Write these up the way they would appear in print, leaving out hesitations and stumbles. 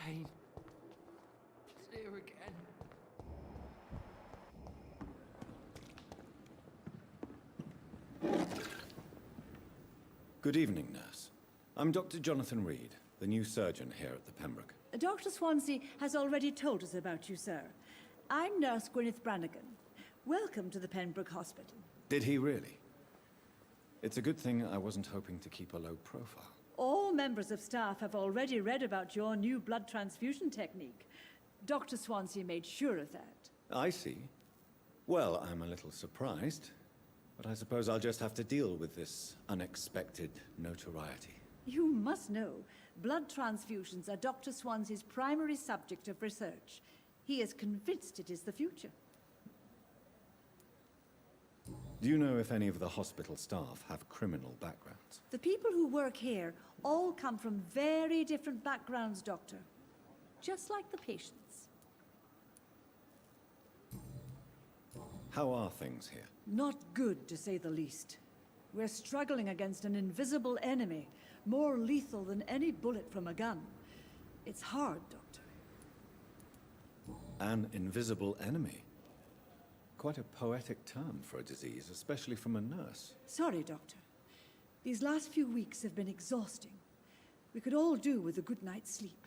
pain. It's here again. Good evening, nurse. I'm Dr. Jonathan Reed, the new surgeon here at the Pembroke. Dr. Swansea has already told us about you, sir. I'm Nurse Gwyneth Brannigan. Welcome to the Pembroke Hospital. Did he really? It's a good thing I wasn't hoping to keep a low profile. All members of staff have already read about your new blood transfusion technique. Dr. Swansea made sure of that. I see. Well, I'm a little surprised, but I suppose I'll just have to deal with this unexpected notoriety. You must know, blood transfusions are Dr. Swansea's primary subject of research. He is convinced it is the future. Do you know if any of the hospital staff have criminal backgrounds? The people who work here all come from very different backgrounds, Doctor. Just like the patients. How are things here? Not good, to say the least. We're struggling against an invisible enemy, more lethal than any bullet from a gun. It's hard, Doctor. An invisible enemy? Quite a poetic term for a disease, especially from a nurse. Sorry, Doctor. These last few weeks have been exhausting. We could all do with a good night's sleep.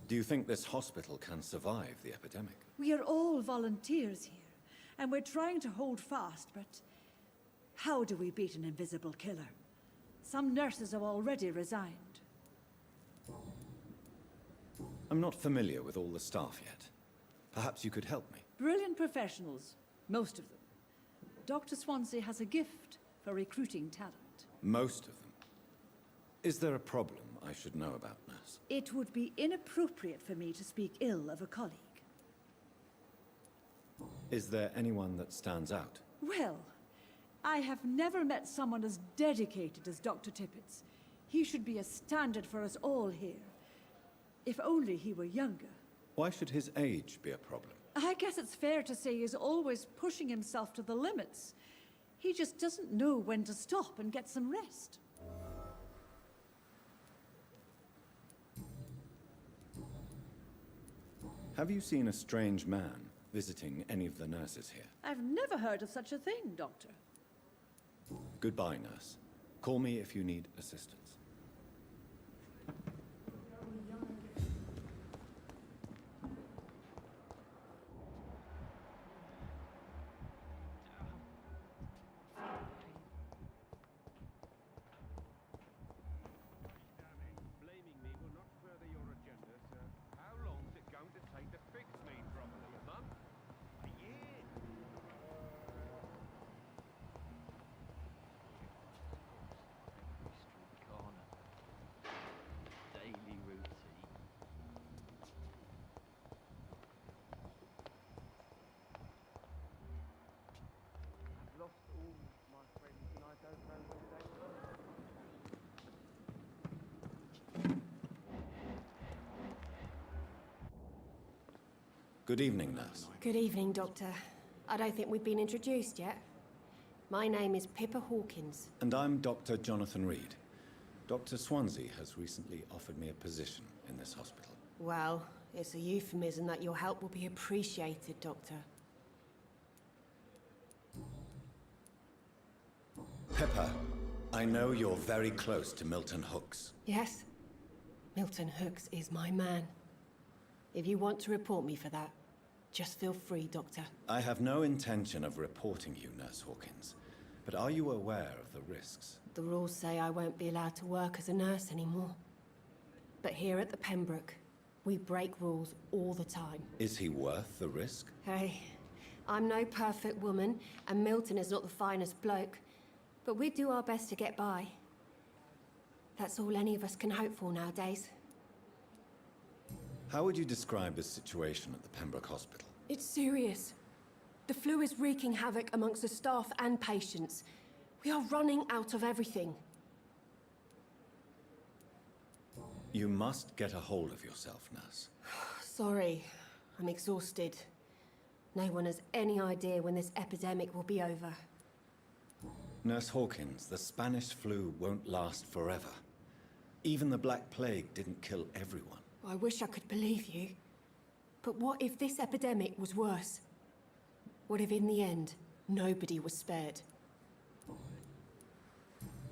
Do you think this hospital can survive the epidemic? We are all volunteers here, and we're trying to hold fast, but how do we beat an invisible killer? Some nurses have already resigned. I'm not familiar with all the staff yet. Perhaps you could help me. Brilliant professionals, most of them. Dr. Swansea has a gift for recruiting talent. Most of them. Is there a problem I should know about, nurse? It would be inappropriate for me to speak ill of a colleague. Is there anyone that stands out? Well, I have never met someone as dedicated as Dr. Tippett's. He should be a standard for us all here. If only he were younger. Why should his age be a problem? I guess it's fair to say he's always pushing himself to the limits. He just doesn't know when to stop and get some rest. Have you seen a strange man visiting any of the nurses here? I've never heard of such a thing, Doctor. Goodbye, nurse. Call me if you need assistance. Blaming me will not further your agenda, sir. How long's it going to take to fix me properly? A month? A year? Street corner. Daily routine. I've lost all my friends and I don't know where they are. Good evening, nurse. Good evening, Doctor. I don't think we've been introduced yet. My name is Pippa Hawkins. And I'm Dr. Jonathan Reed. Dr. Swansea has recently offered me a position in this hospital. Well, it's a euphemism that your help will be appreciated, Doctor. Pippa, I know you're very close to Milton Hooks. Yes? Milton Hooks is my man. If you want to report me for that, just feel free, Doctor. I have no intention of reporting you, Nurse Hawkins. But are you aware of the risks? The rules say I won't be allowed to work as a nurse anymore. But here at the Pembroke, we break rules all the time. Is he worth the risk? Hey, I'm no perfect woman, and Milton is not the finest bloke. But we do our best to get by. That's all any of us can hope for nowadays. How would you describe the situation at the Pembroke Hospital? It's serious. The flu is wreaking havoc amongst the staff and patients. We are running out of everything. You must get a hold of yourself, nurse. Sorry, I'm exhausted. No one has any idea when this epidemic will be over. Nurse Hawkins, the Spanish flu won't last forever. Even the Black Plague didn't kill everyone. I wish I could believe you. But what if this epidemic was worse? What if in the end, nobody was spared?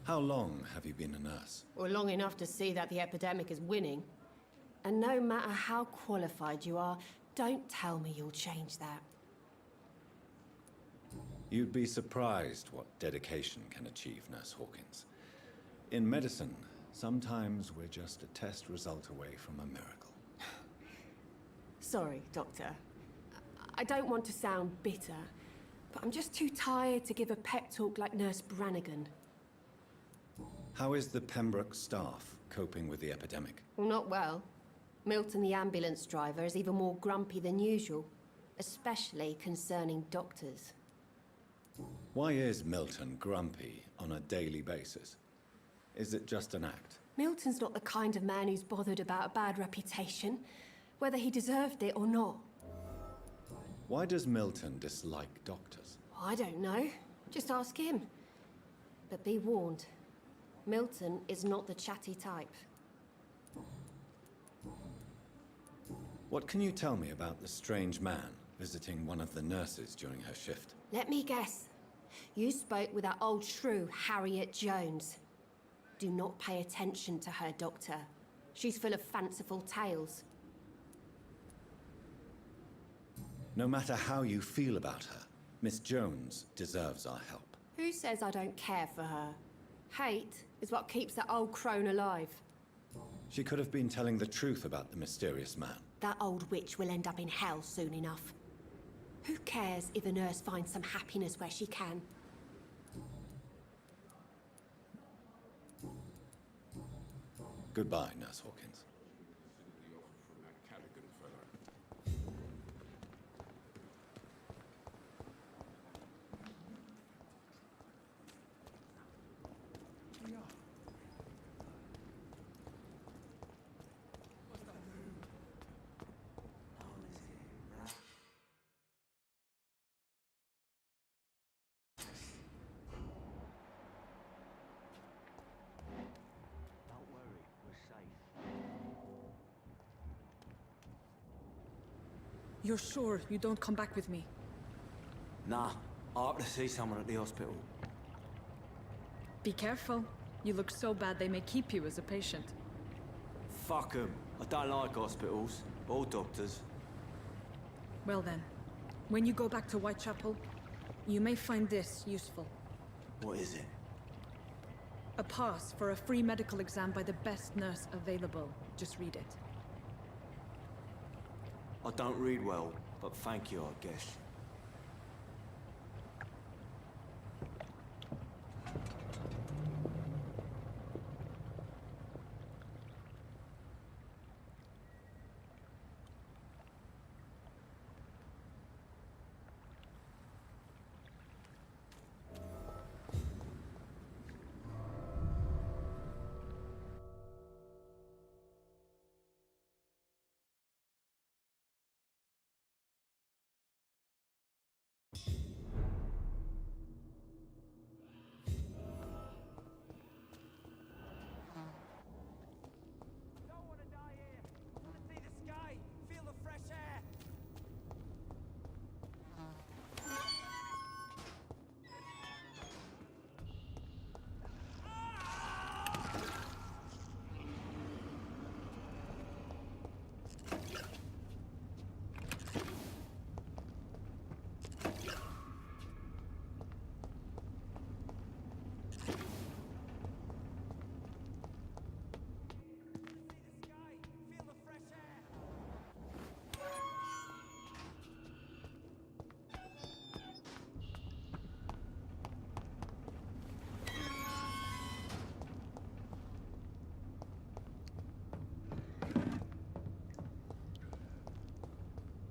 How long have you been a nurse? Or long enough to see that the epidemic is winning. And no matter how qualified you are, don't tell me you'll change that. You'd be surprised what dedication can achieve, Nurse Hawkins. In medicine, sometimes we're just a test result away from a miracle. Sorry, Doctor. I don't want to sound bitter, but I'm just too tired to give a pep talk like Nurse Brannigan. How is the Pembroke staff coping with the epidemic? Well, not well. Milton, the ambulance driver, is even more grumpy than usual, especially concerning doctors. Why is Milton grumpy on a daily basis? Is it just an act? Milton's not the kind of man who's bothered about a bad reputation, whether he deserved it or not. Why does Milton dislike doctors? I don't know. Just ask him. But be warned, Milton is not the chatty type. What can you tell me about the strange man visiting one of the nurses during her shift? Let me guess. You spoke with that old shrew, Harriet Jones. Do not pay attention to her, Doctor. She's full of fanciful tales. No matter how you feel about her, Miss Jones deserves our help. Who says I don't care for her? Hate is what keeps that old crone alive. She could have been telling the truth about the mysterious man. That old witch will end up in hell soon enough. Who cares if a nurse finds some happiness where she can? Goodbye, Nurse Hawkins. Don't worry, we're safe. You're sure you don't come back with me? Nah, I have to see someone at the hospital. Be careful. You look so bad they may keep you as a patient. Fuck 'em. I don't like hospitals, or doctors. Well then, when you go back to Whitechapel, you may find this useful. What is it? A pass for a free medical exam by the best nurse available. Just read it. I don't read well, but thank you, I guess.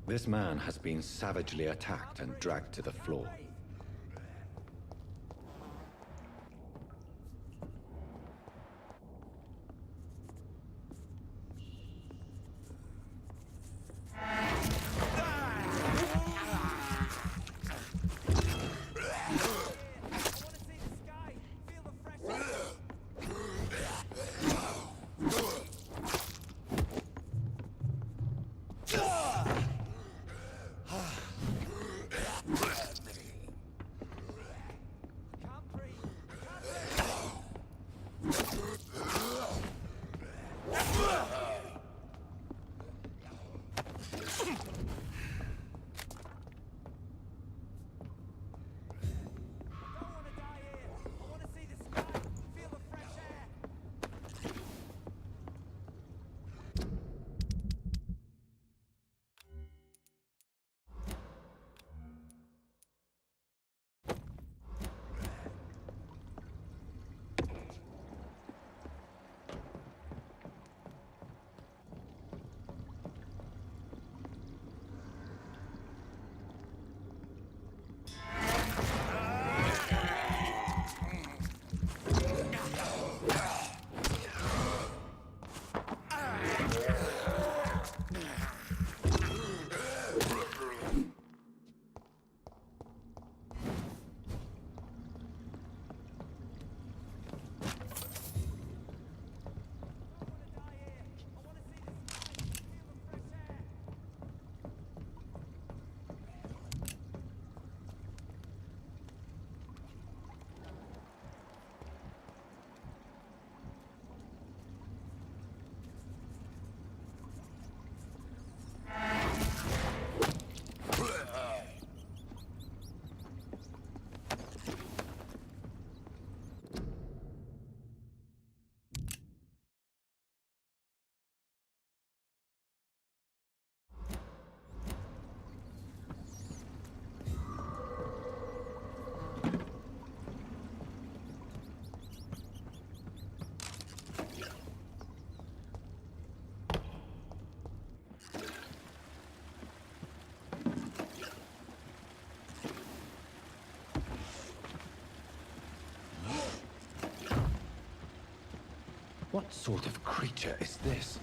This man has been savagely attacked and dragged to the floor. What sort of creature is this?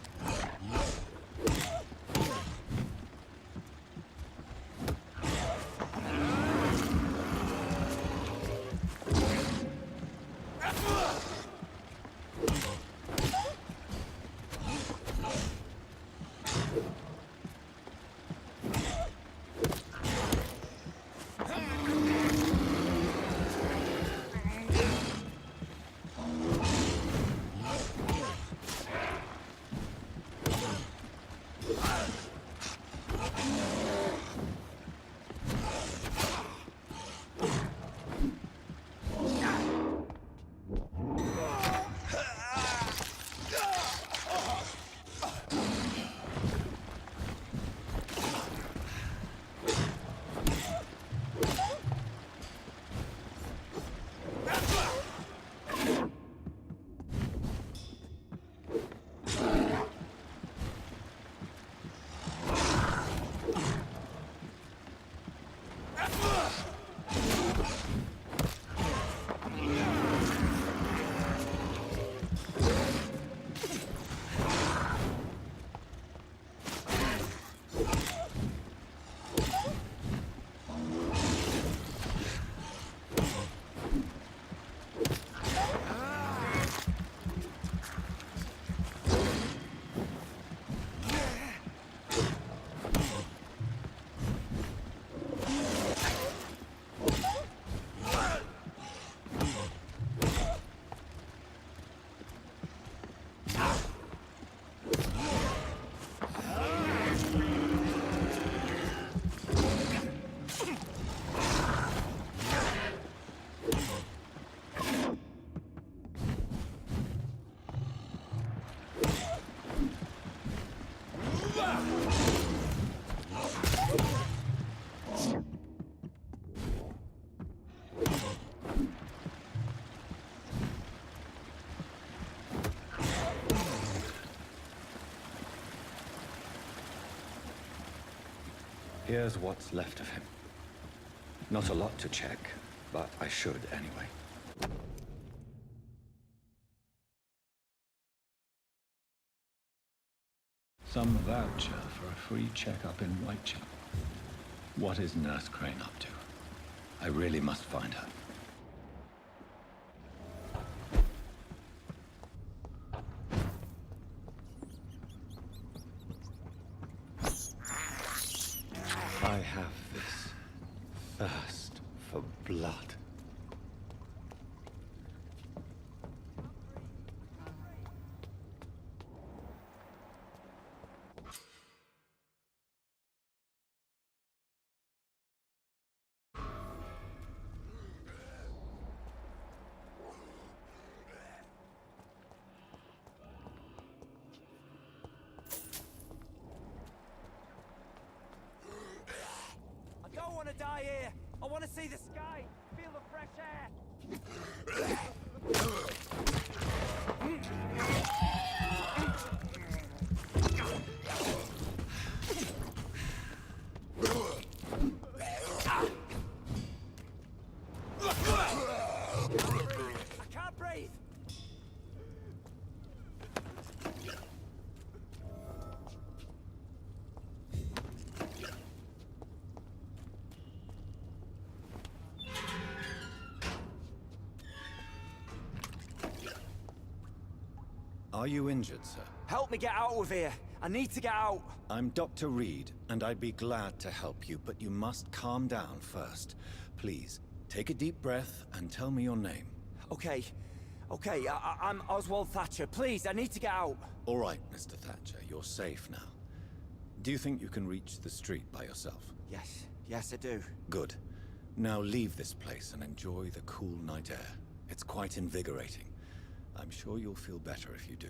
Here's what's left of him. Not a lot to check, but I should anyway. Some voucher for a free checkup in Whitechapel. What is Nurse Crane up to? I really must find her. I have this thirst for blood. I don't want to die here. I want to see the sky, feel the fresh air. I can't breathe. Are you injured, sir? Help me get out of here. I need to get out. I'm Dr. Reed, and I'd be glad to help you, but you must calm down first. Please, take a deep breath and tell me your name. Okay. I'm Oswald Thatcher. Please, I need to get out. All right, Mr. Thatcher, you're safe now. Do you think you can reach the street by yourself? Yes, I do. Good. Now leave this place and enjoy the cool night air. It's quite invigorating. I'm sure you'll feel better if you do.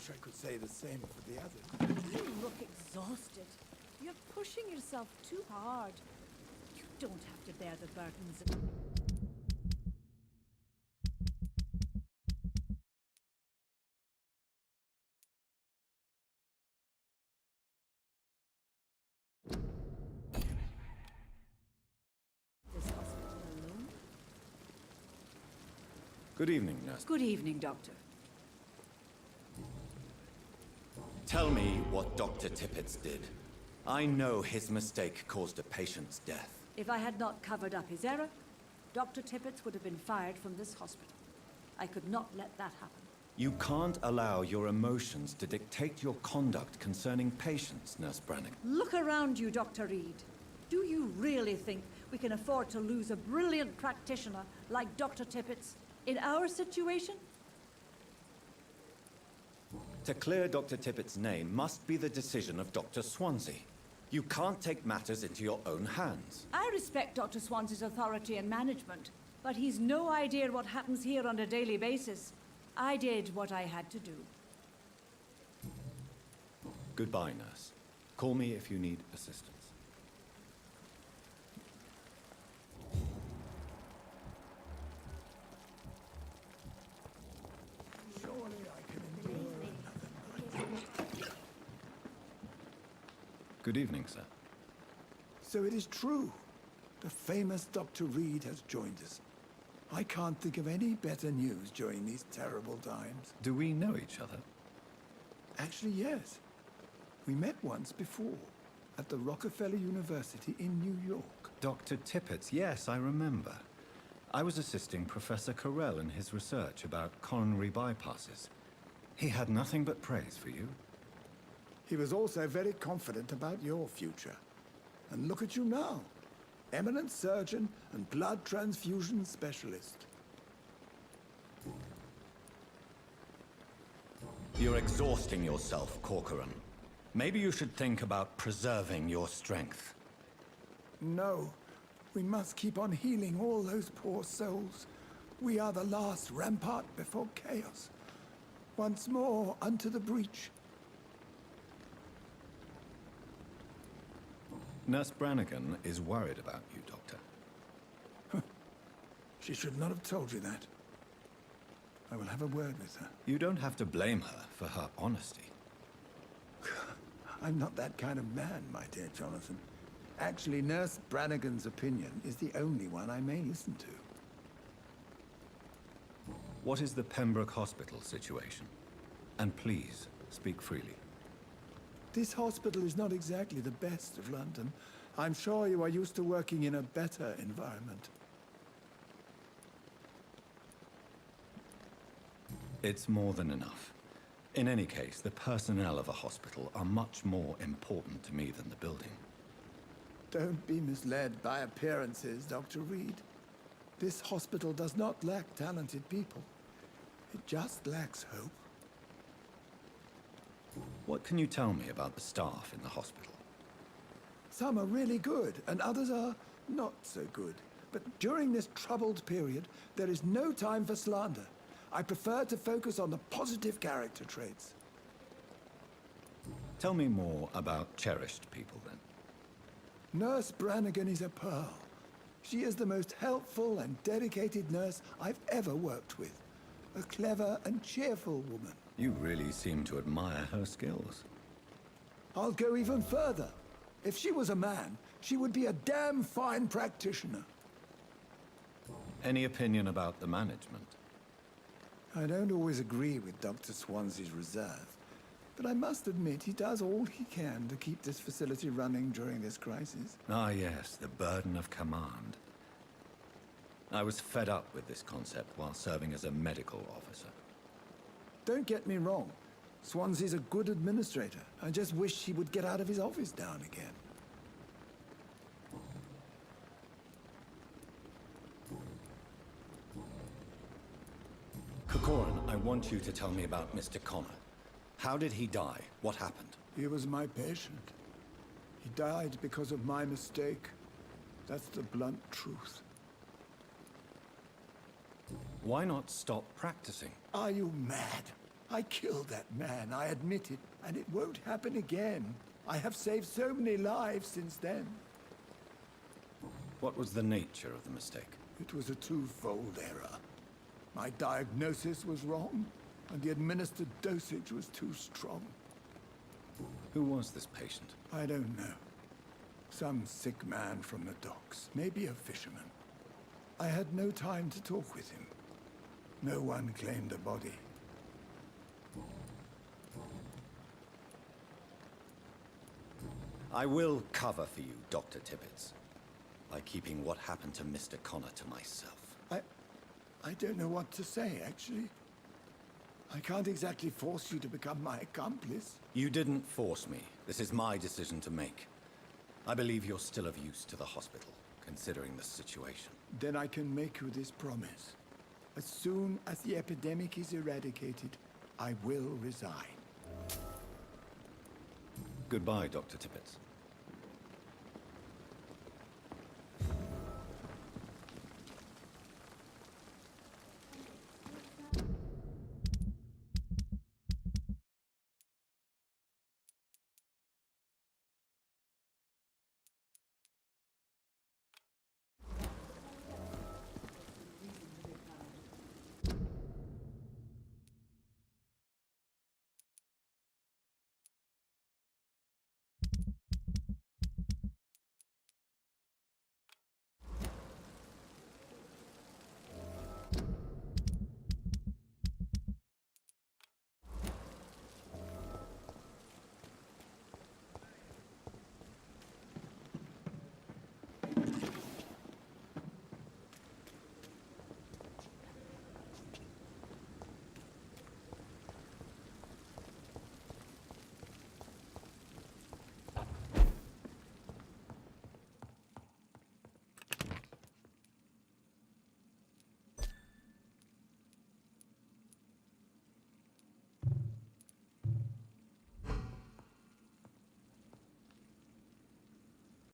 wish I could say the same for the others. You look exhausted. You're pushing yourself too hard. You don't have to bear the burdens of... this hospital alone. Good evening, nurse. Good evening, Doctor. Tell me what Dr. Tippett did. I know his mistake caused a patient's death. If I had not covered up his error, Dr. Tippett would have been fired from this hospital. I could not let that happen. You can't allow your emotions to dictate your conduct concerning patients, Nurse Brannigan. Look around you, Dr. Reed. Do you really think we can afford to lose a brilliant practitioner like Dr. Tippett's in our situation? To clear Dr. Tippett's name must be the decision of Dr. Swansea. You can't take matters into your own hands. I respect Dr. Swansea's authority and management, but he's no idea what happens here on a daily basis. I did what I had to do. Goodbye, nurse. Call me if you need assistance. Surely I can endure another. Good evening, sir. So it is true. The famous Dr. Reed has joined us. I can't think of any better news during these terrible times. Do we know each other? Actually, yes. We met once before, at the Rockefeller University in New York. Dr. Tippett, yes, I remember. I was assisting Professor Carell in his research about coronary bypasses. He had nothing but praise for you. He was also very confident about your future. And look at you now. Eminent surgeon and blood transfusion specialist. You're exhausting yourself, Corcoran. Maybe you should think about preserving your strength. No, we must keep on healing all those poor souls. We are the last rampart before chaos. Once more unto the breach. Nurse Brannigan is worried about you, Doctor. She should not have told you that. I will have a word with her. You don't have to blame her for her honesty. I'm not that kind of man, my dear Jonathan. Actually, Nurse Brannigan's opinion is the only one I may listen to. What is the Pembroke Hospital situation? And please, speak freely. This hospital is not exactly the best of London. I'm sure you are used to working in a better environment. It's more than enough. In any case, the personnel of a hospital are much more important to me than the building. Don't be misled by appearances, Dr. Reed. This hospital does not lack talented people. It just lacks hope. What can you tell me about the staff in the hospital? Some are really good, and others are not so good. But during this troubled period, there is no time for slander. I prefer to focus on the positive character traits. Tell me more about cherished people, then. Nurse Brannigan is a pearl. She is the most helpful and dedicated nurse I've ever worked with. A clever and cheerful woman. You really seem to admire her skills. I'll go even further. If she was a man, she would be a damn fine practitioner. Any opinion about the management? I don't always agree with Dr. Swansea's reserve, but I must admit he does all he can to keep this facility running during this crisis. Ah, yes, the burden of command. I was fed up with this concept while serving as a medical officer. Don't get me wrong. Swansea's a good administrator. I just wish he would get out of his office now and again. Corcoran, I want you to tell me about Mr. Connor. How did he die? What happened? He was my patient. He died because of my mistake. That's the blunt truth. Why not stop practicing? Are you mad? I killed that man, I admit it, and it won't happen again. I have saved so many lives since then. What was the nature of the mistake? It was a twofold error. My diagnosis was wrong, and the administered dosage was too strong. Who was this patient? I don't know. Some sick man from the docks, maybe a fisherman. I had no time to talk with him. No one claimed a body. I will cover for you, Dr. Tippets, by keeping what happened to Mr. Connor to myself. I don't know what to say, actually. I can't exactly force you to become my accomplice. You didn't force me. This is my decision to make. I believe you're still of use to the hospital, considering the situation. Then I can make you this promise. As soon as the epidemic is eradicated, I will resign. Goodbye, Dr. Tippets.